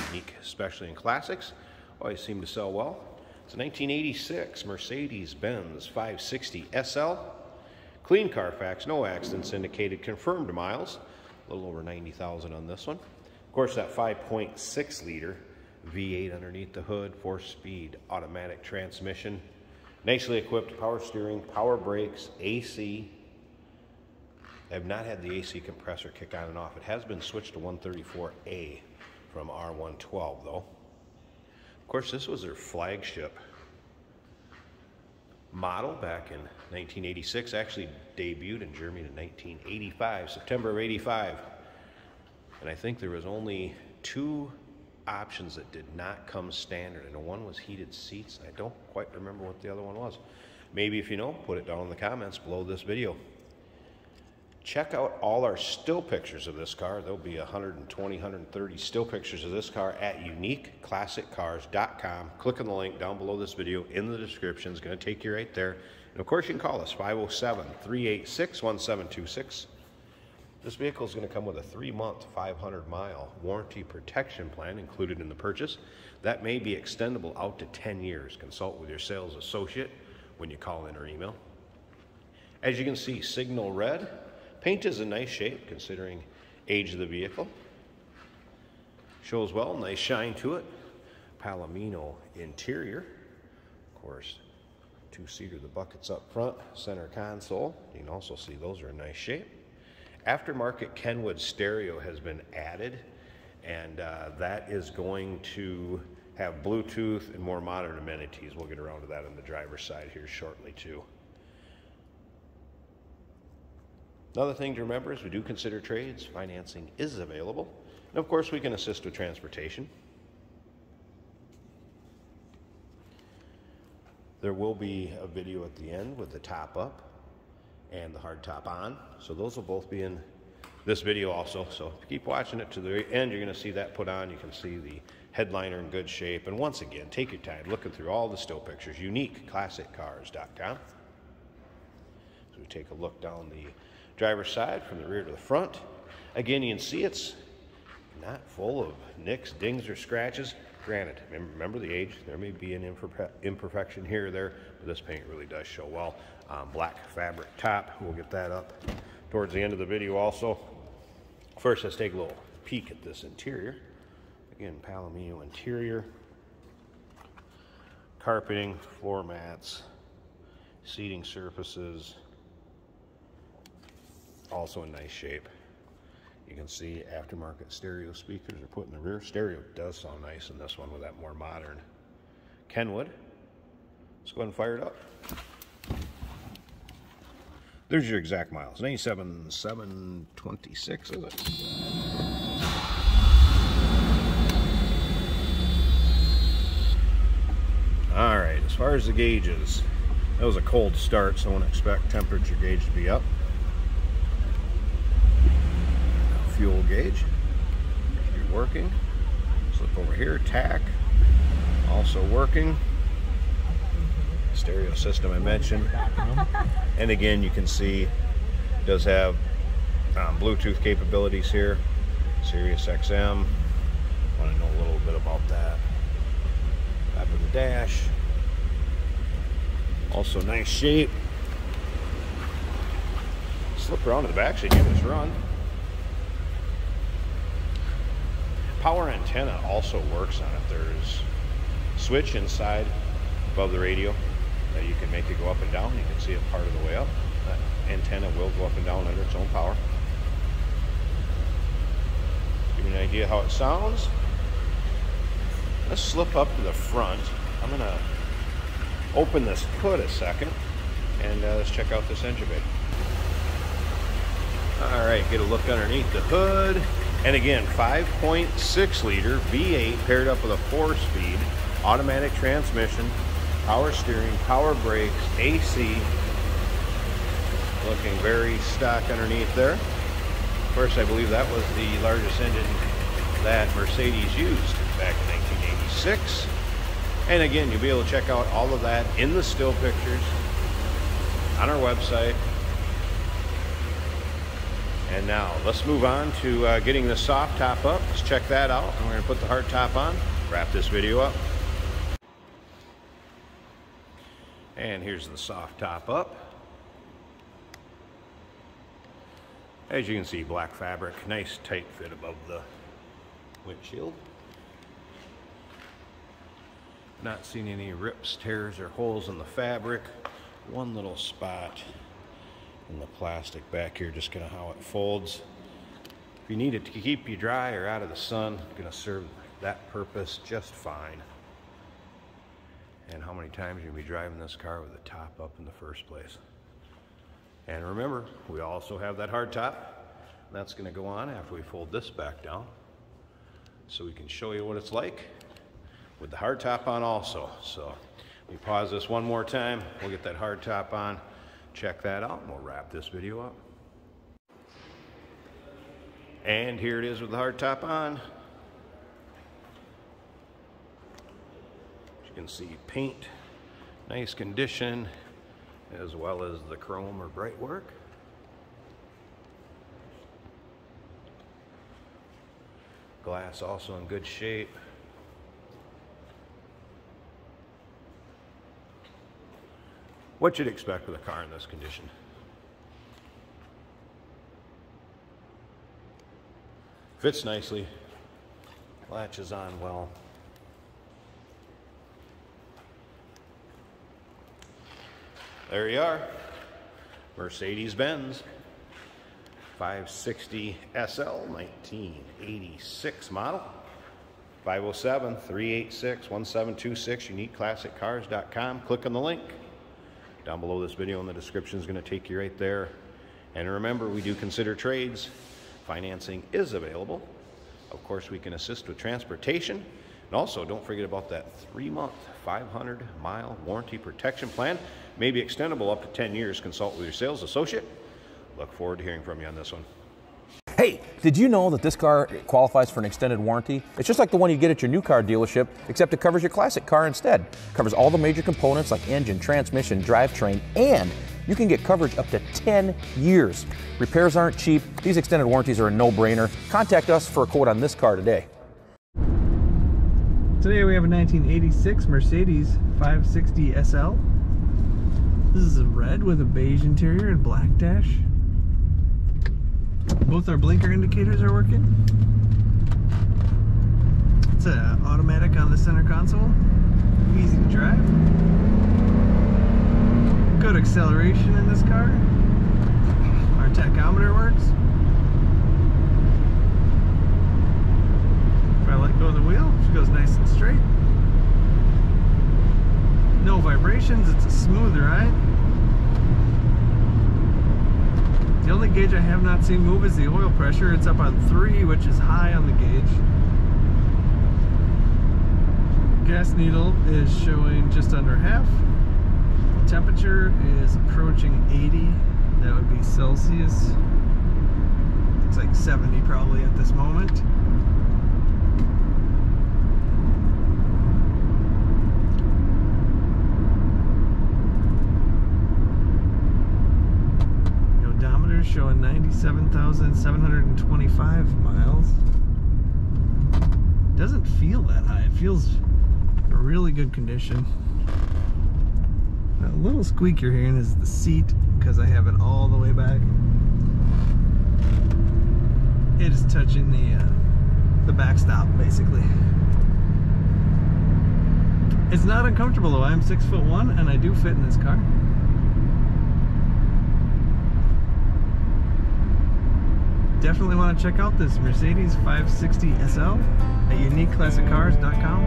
unique, especially in classics. Always seem to sell well. It's a 1986 Mercedes-Benz 560 SL. Clean Carfax, no accidents indicated, confirmed miles. A little over 90,000 on this one. Of course, that 5.6 liter V8 underneath the hood, 4-speed automatic transmission. Nicely equipped power steering, power brakes, AC. I've not had the AC compressor kick on and off. It has been switched to 134A from R112 though. Of course, this was their flagship model back in 1986. Actually debuted in Germany in 1985, September of 85. And I think there was only 2 options that did not come standard, and one was heated seats. I don't quite remember what the other one was. Maybe if you know, put it down in the comments below this video. Check out all our still pictures of this car. There'll be 120, 130 still pictures of this car at uniqueclassiccars.com. Click on the link down below this video in the description. It's going to take you right there. And of course, you can call us 507-386-1726. This vehicle is going to come with a 3-month, 500-mile warranty protection plan included in the purchase. That may be extendable out to 10 years. Consult with your sales associate when you call in or email. As you can see, signal red. Paint is in nice shape considering age of the vehicle. Shows well, nice shine to it. Palomino interior. Of course, 2-seater, the buckets up front, center console. You can also see those are in nice shape. Aftermarket Kenwood stereo has been added, and that is going to have Bluetooth and more modern amenities. We'll get around to that on the driver's side here shortly too. Another thing to remember is we do consider trades. Financing is available. And of course, we can assist with transportation. There will be a video at the end with the top up and the hard top on. So those will both be in this video also. So if you keep watching it to the end, you're going to see that put on. You can see the headliner in good shape. And once again, take your time looking through all the still pictures. uniqueclassiccars.com. So we take a look down the driver's side from the rear to the front. Again, you can see it's not full of nicks, dings, or scratches. Granted, remember the age, there may be an imperfection here or there, but this paint really does show well. Black fabric top, we'll get that up towards the end of the video also. First, let's take a little peek at this interior. Again, Palomino interior. Carpeting, floor mats, seating surfaces, also in nice shape. You can see aftermarket stereo speakers are put in the rear. Stereo does sound nice in this one with that more modern Kenwood. Let's go ahead and fire it up. There's your exact miles. 97,726, is it? All right, as far as the gauges, that was a cold start, so I won't expect temperature gauge to be up. Fuel gauge, you're working. Slip over here, tack, also working. Stereo system I mentioned. And again, you can see it does have Bluetooth capabilities here. Sirius XM. Want to know a little bit about that. Back of the dash. Also nice shape. Slip around to the back so you can just run. Power antenna also works on it. There's a switch inside above the radio that you can make it go up and down. You can see it part of the way up. That antenna will go up and down under its own power. Give you an idea how it sounds. Let's slip up to the front. I'm going to open this hood a second and let's check out this engine bay. All right, get a look underneath the hood. And again, 5.6 liter V8 paired up with a 4-speed automatic transmission, power steering, power brakes, AC. Looking very stock underneath there. Of course, I believe that was the largest engine that Mercedes used back in 1986. And again, you'll be able to check out all of that in the still pictures on our website. And now let's move on to getting the soft top up. Let's check that out. And we're going to put the hard top on, wrap this video up. And here's the soft top up. As you can see, black fabric, nice tight fit above the windshield. Not seeing any rips, tears, or holes in the fabric. One little spot in the plastic back here, just kind of how it folds. If you need it to keep you dry or out of the sun, it's going to serve that purpose just fine. And how many times you'll be driving this car with the top up in the first place? And remember, we also have that hard top. That's going to go on after we fold this back down, so we can show you what it's like with the hard top on also. So we pause this one more time, we'll get that hard top on, check that out, and we'll wrap this video up. And here it is with the hard top on. As you can see, paint, nice condition, as well as the chrome or bright work. Glass also in good shape. What you'd expect with a car in this condition. Fits nicely, latches on well. There you are, Mercedes-Benz 560 SL 1986 model. 507-386-1726, uniqueclassiccars.com. Click on the link down below this video, and the description is going to take you right there. And remember, we do consider trades. Financing is available. Of course, we can assist with transportation. And also, don't forget about that 3-month, 500-mile warranty protection plan. May be extendable up to 10 years. Consult with your sales associate. Look forward to hearing from you on this one. Hey, did you know that this car qualifies for an extended warranty? It's just like the one you get at your new car dealership, except it covers your classic car instead. It covers all the major components like engine, transmission, drivetrain, and you can get coverage up to 10 years. Repairs aren't cheap. These extended warranties are a no-brainer. Contact us for a quote on this car today. Today we have a 1986 Mercedes 560 SL. This is in red with a beige interior and black dash. Both our blinker indicators are working. It's automatic on the center console. Easy to drive. Good acceleration in this car. Our tachometer works. If I let go of the wheel, she goes nice and straight. No vibrations, it's a smooth ride. The only gauge I have not seen move is the oil pressure. It's up on 3, which is high on the gauge. Gas needle is showing just under half. Temperature is approaching 80. That would be Celsius. Looks like 70 probably at this moment. Showing 97,725 miles. Doesn't feel that high. It feels a really good condition. A little squeak you're hearing is the seat, because I have it all the way back. It is touching the backstop basically. It's not uncomfortable though. I'm 6'1" and I do fit in this car. Definitely want to check out this Mercedes 560 SL at uniqueclassiccars.com.